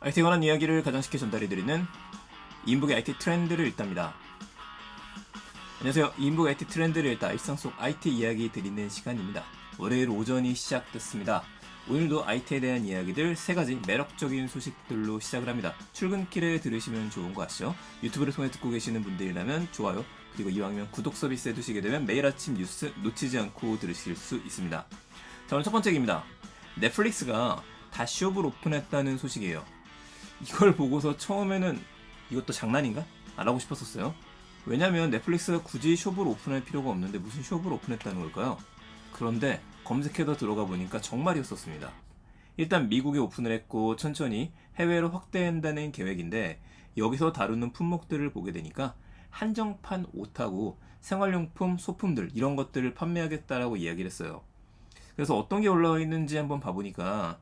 IT에 관한 이야기를 가장 쉽게 전달해드리는 이인북의 IT 트렌드를 읽답니다. 안녕하세요. 이인북의 IT 트렌드를 읽다 일상 속 IT 이야기 드리는 시간입니다. 월요일 오전이 시작됐습니다. 오늘도 IT에 대한 이야기들 3가지 매력적인 소식들로 시작을 합니다. 출근길에 들으시면 좋은 거 아시죠? 유튜브를 통해 듣고 계시는 분들이라면 좋아요, 그리고 이왕이면 구독 서비스 해두시게 되면 매일 아침 뉴스 놓치지 않고 들으실 수 있습니다. 자, 오늘 첫 번째 얘기입니다. 넷플릭스가 다시 숍을 오픈했다는 소식이에요. 이걸 보고서 처음에는 이것도 장난인가? 안 하고 싶었었어요. 왜냐면 넷플릭스가 굳이 숍을 오픈할 필요가 없는데 무슨 숍을 오픈했다는 걸까요? 그런데 검색해서 들어가 보니까 정말이었었습니다. 일단 미국에 오픈을 했고 천천히 해외로 확대한다는 계획인데, 여기서 다루는 품목들을 보게 되니까 한정판 옷하고 생활용품, 소품들 이런 것들을 판매하겠다라고 이야기를 했어요. 그래서 어떤 게 올라와 있는지 한번 봐보니까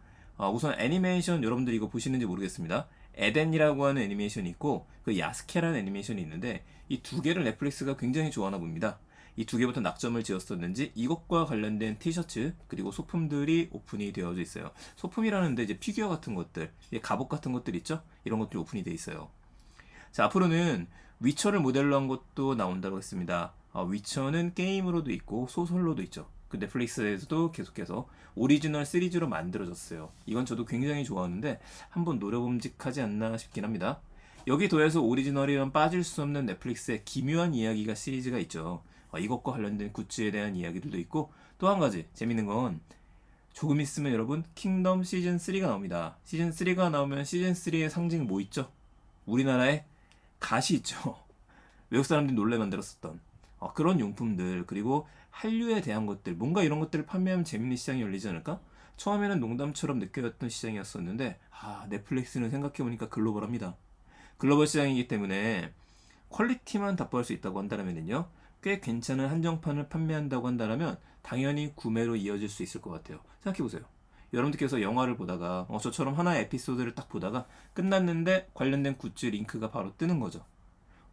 우선 애니메이션, 여러분들 이거 보시는지 모르겠습니다. 에덴이라고 하는 애니메이션이 있고 그 야스케라는 애니메이션이 있는데, 이 두 개를 넷플릭스가 굉장히 좋아하나 봅니다. 이 두 개부터 낙점을 지었었는지 이것과 관련된 티셔츠 그리고 소품들이 오픈이 되어져 있어요. 소품이라는데 이제 피규어 같은 것들, 갑옷 같은 것들 있죠? 이런 것들이 오픈이 돼 있어요. 자, 앞으로는 위쳐를 모델로 한 것도 나온다고 했습니다. 위쳐는 게임으로도 있고 소설로도 있죠. 그 넷플릭스에서도 계속해서 오리지널 시리즈로 만들어졌어요. 이건 저도 굉장히 좋아하는데 한번 노려봄직하지 않나 싶긴 합니다. 여기 더해서 오리지널이면 빠질 수 없는 넷플릭스의 기묘한 이야기가 시리즈가 있죠. 이것과 관련된 굿즈에 대한 이야기들도 있고, 또 한 가지 재밌는 건 조금 있으면 여러분 킹덤 시즌 3가 나옵니다. 시즌 3가 나오면 시즌 3의 상징 뭐 있죠? 우리나라에 갓이 있죠. 외국 사람들이 놀래 만들었었던 그런 용품들, 그리고 한류에 대한 것들, 뭔가 이런 것들을 판매하면 재밌는 시장이 열리지 않을까? 처음에는 농담처럼 느껴졌던 시장이었었는데 넷플릭스는 생각해보니까 글로벌합니다. 글로벌 시장이기 때문에 퀄리티만 답보할 수 있다고 한다면요, 꽤 괜찮은 한정판을 판매한다고 한다면 당연히 구매로 이어질 수 있을 것 같아요. 생각해보세요. 여러분들께서 영화를 보다가 저처럼 하나의 에피소드를 딱 보다가 끝났는데 관련된 굿즈 링크가 바로 뜨는 거죠.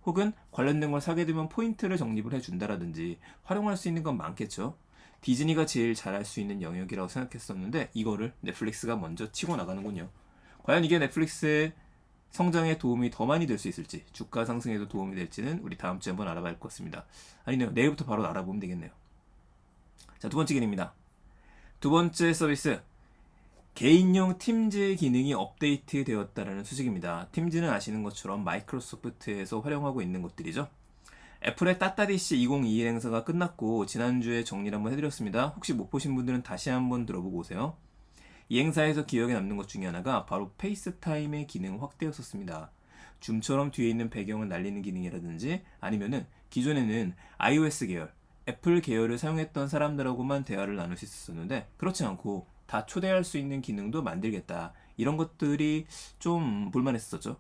혹은 관련된 걸 사게 되면 포인트를 적립을 해준다라든지 활용할 수 있는 건 많겠죠. 디즈니가 제일 잘할 수 있는 영역이라고 생각했었는데 이거를 넷플릭스가 먼저 치고 나가는군요. 과연 이게 넷플릭스의 성장에 도움이 더 많이 될 수 있을지, 주가 상승에도 도움이 될지는 우리 다음 주에 한번 알아봐야 할 것 같습니다. 아니네요, 내일부터 바로 알아보면 되겠네요. 자, 두 번째 기능입니다. 두 번째 서비스, 개인용 팀즈 기능이 업데이트 되었다는 소식입니다. 팀즈는 아시는 것처럼 마이크로소프트에서 활용하고 있는 것들이죠. 애플의 따따디시 2021 행사가 끝났고 지난주에 정리를 한번 해드렸습니다. 혹시 못 보신 분들은 다시 한번 들어보고 오세요. 이 행사에서 기억에 남는 것 중에 하나가 바로 페이스타임의 기능 확대였었습니다. 줌처럼 뒤에 있는 배경을 날리는 기능이라든지, 아니면은 기존에는 iOS 계열, 애플 계열을 사용했던 사람들하고만 대화를 나눌 수 있었는데 그렇지 않고 다 초대할 수 있는 기능도 만들겠다, 이런 것들이 좀 볼만했었죠.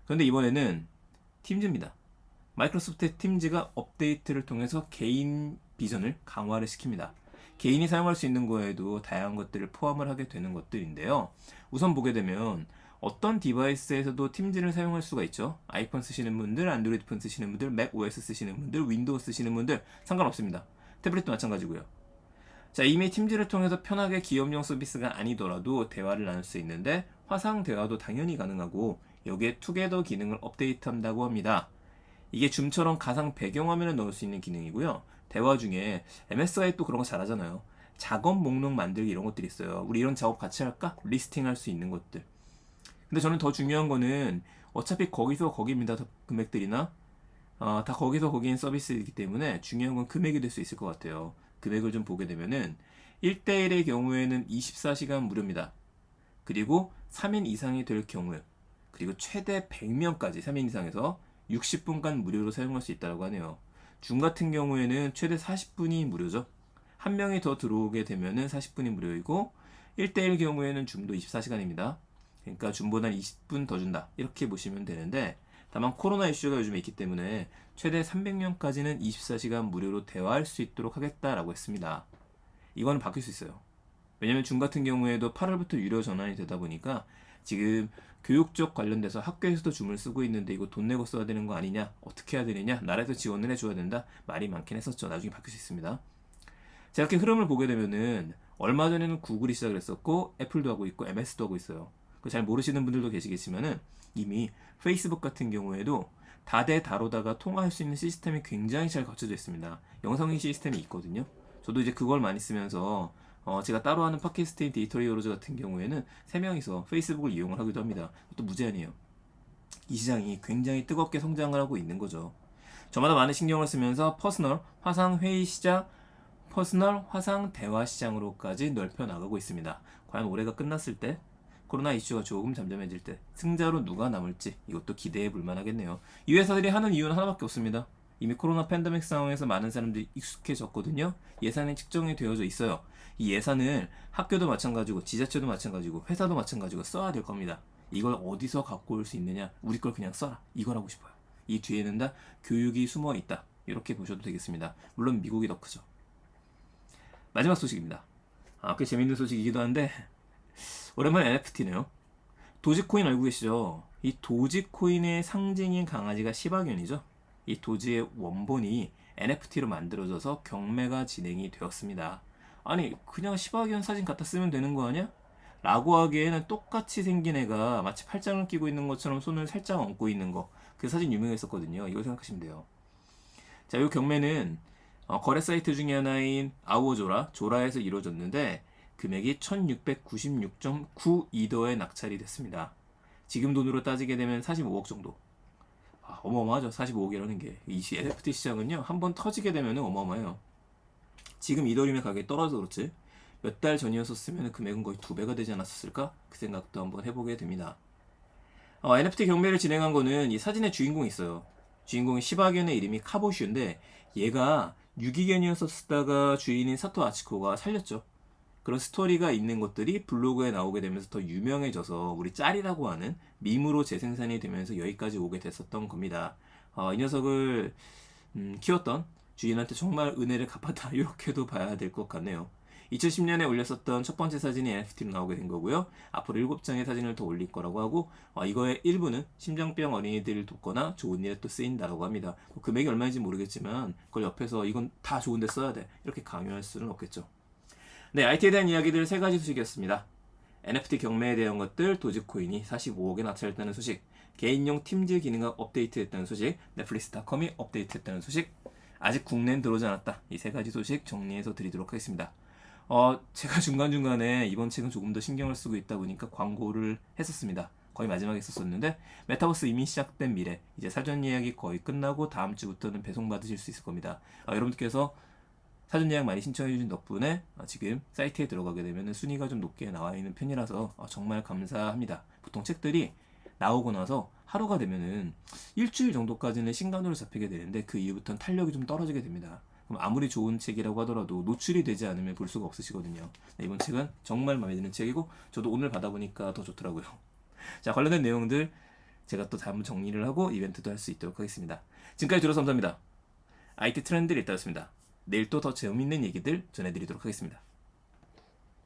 그런데 이번에는 팀즈입니다. 마이크로소프트 팀즈가 업데이트를 통해서 개인 비전을 강화를 시킵니다. 개인이 사용할 수 있는 거에도 다양한 것들을 포함을 하게 되는 것들인데요. 우선 보게 되면 어떤 디바이스에서도 팀즈를 사용할 수가 있죠. 아이폰 쓰시는 분들, 안드로이드 폰 쓰시는 분들, 맥 OS 쓰시는 분들, 윈도우 쓰시는 분들 상관없습니다. 태블릿도 마찬가지고요. 자, 이미 팀즈를 통해서 편하게 기업용 서비스가 아니더라도 대화를 나눌 수 있는데 화상 대화도 당연히 가능하고, 여기에 투게더 기능을 업데이트한다고 합니다. 이게 줌처럼 가상 배경화면을 넣을 수 있는 기능이고요. 대화 중에 MSI 또 그런 거 잘하잖아요. 작업 목록 만들기 이런 것들이 있어요. 우리 이런 작업 같이 할까? 리스팅할 수 있는 것들. 근데 저는 더 중요한 거는 어차피 거기서 거기입니다. 금액들이나 다 거기서 거기인 서비스이기 때문에 중요한 건 금액이 될 수 있을 것 같아요. 금액을 좀 보게 되면은 1대1의 경우에는 24시간 무료입니다. 그리고 3인 이상이 될 경우, 그리고 최대 100명까지 3인 이상에서 60분간 무료로 사용할 수 있다고 하네요. 줌 같은 경우에는 최대 40분이 무료죠. 한 명이 더 들어오게 되면은 40분이 무료이고, 1대1 경우에는 줌도 24시간입니다. 그러니까 줌보다 20분 더 준다, 이렇게 보시면 되는데, 다만 코로나 이슈가 요즘에 있기 때문에 최대 300명까지는 24시간 무료로 대화할 수 있도록 하겠다라고 했습니다. 이거는 바뀔 수 있어요. 왜냐면 줌 같은 경우에도 8월부터 유료 전환이 되다 보니까 지금 교육 쪽 관련돼서 학교에서도 줌을 쓰고 있는데 이거 돈 내고 써야 되는 거 아니냐, 어떻게 해야 되느냐, 나라에서 지원을 해줘야 된다, 말이 많긴 했었죠. 나중에 바뀔 수 있습니다. 자, 이렇게 흐름을 보게 되면은 얼마 전에는 구글이 시작을 했었고 애플도 하고 있고 MS도 하고 있어요. 잘 모르시는 분들도 계시겠지만은 이미 페이스북 같은 경우에도 다대다로다가 통화할 수 있는 시스템이 굉장히 잘 갖춰져 있습니다. 영상회의 시스템이 있거든요. 저도 이제 그걸 많이 쓰면서 제가 따로 하는 팟캐스트인 데이터 히어로즈 같은 경우에는 3명이서 페이스북을 이용을 하기도 합니다. 또 무제한이에요. 이 시장이 굉장히 뜨겁게 성장을 하고 있는 거죠. 저마다 많은 신경을 쓰면서 퍼스널 화상 회의 시장, 퍼스널 화상 대화 시장으로까지 넓혀 나가고 있습니다. 과연 올해가 끝났을 때 코로나 이슈가 조금 잠잠해질 때 승자로 누가 남을지 이것도 기대해 볼 만하겠네요. 이 회사들이 하는 이유는 하나밖에 없습니다. 이미 코로나 팬데믹 상황에서 많은 사람들이 익숙해졌거든요. 예산이 측정이 되어져 있어요. 이 예산을 학교도 마찬가지고 지자체도 마찬가지고 회사도 마찬가지고 써야 될 겁니다. 이걸 어디서 갖고 올 수 있느냐? 우리 걸 그냥 써라. 이걸 하고 싶어요. 이 뒤에는 다 교육이 숨어 있다. 이렇게 보셔도 되겠습니다. 물론 미국이 더 크죠. 마지막 소식입니다. 꽤 재밌는 소식이기도 한데 오랜만에 NFT네요. 도지코인 알고 계시죠? 이 도지코인의 상징인 강아지가 시바견이죠. 이 도지의 원본이 NFT로 만들어져서 경매가 진행이 되었습니다. 아니 그냥 시바견 사진 갖다 쓰면 되는 거 아니야? 라고 하기에는 똑같이 생긴 애가 마치 팔짱을 끼고 있는 것처럼 손을 살짝 얹고 있는 거, 그 사진 유명했었거든요. 이걸 생각하시면 돼요. 자, 이 경매는 거래 사이트 중에 하나인 조라에서 이루어졌는데 금액이 1696.92더에 낙찰이 됐습니다. 지금 돈으로 따지게 되면 45억 정도. 어마어마하죠. 45억이라는 게. 이 NFT 시장은요, 한번 터지게 되면 어마어마해요. 지금 이더리움의 가격이 떨어져서 그렇지 몇 달 전이었었으면 금액은 거의 2배가 되지 않았었을까? 그 생각도 한번 해보게 됩니다. NFT 경매를 진행한 거는 이 사진의 주인공이 있어요. 주인공이 시바견의 이름이 카보슈인데 얘가 유기견이었었다가 주인인 사토 아치코가 살렸죠. 그런 스토리가 있는 것들이 블로그에 나오게 되면서 더 유명해져서 우리 짤이라고 하는 밈으로 재생산이 되면서 여기까지 오게 됐었던 겁니다. 이 녀석을 키웠던 주인한테 정말 은혜를 갚았다 이렇게도 봐야 될 것 같네요. 2010년에 올렸었던 첫 번째 사진이 NFT로 나오게 된 거고요. 앞으로 7장의 사진을 더 올릴 거라고 하고 이거의 일부는 심장병 어린이들을 돕거나 좋은 일에 또 쓰인다고 합니다. 금액이 얼마인지 모르겠지만 그걸 옆에서 이건 다 좋은데 써야 돼 이렇게 강요할 수는 없겠죠. 네, IT에 대한 이야기들 3가지 소식이었습니다. NFT 경매에 대한 것들, 도지코인이 45억에 낙찰했다는 소식, 개인용 팀즈 기능가 업데이트했다는 소식, 넷플릭스닷컴이 업데이트했다는 소식, 아직 국내엔 들어오지 않았다. 이 3가지 소식 정리해서 드리도록 하겠습니다. 제가 중간중간에 이번 책은 조금 더 신경을 쓰고 있다 보니까 광고를 했었습니다. 거의 마지막에 했었는데 메타버스 이미 시작된 미래, 이제 사전 예약이 거의 끝나고 다음 주부터는 배송받으실 수 있을 겁니다. 여러분들께서 사전 예약 많이 신청해 주신 덕분에 지금 사이트에 들어가게 되면 순위가 좀 높게 나와 있는 편이라서 정말 감사합니다. 보통 책들이 나오고 나서 하루가 되면은 일주일 정도까지는 신간으로 잡히게 되는데 그 이후부터는 탄력이 좀 떨어지게 됩니다. 그럼 아무리 좋은 책이라고 하더라도 노출이 되지 않으면 볼 수가 없으시거든요. 네, 이번 책은 정말 마음에 드는 책이고 저도 오늘 받아보니까 더 좋더라고요. 자, 관련된 내용들 제가 또 다음 정리를 하고 이벤트도 할 수 있도록 하겠습니다. 지금까지 들어서 감사합니다. IT 트렌드 일다였습니다. 내일 또 더 재미있는 얘기들 전해드리도록 하겠습니다.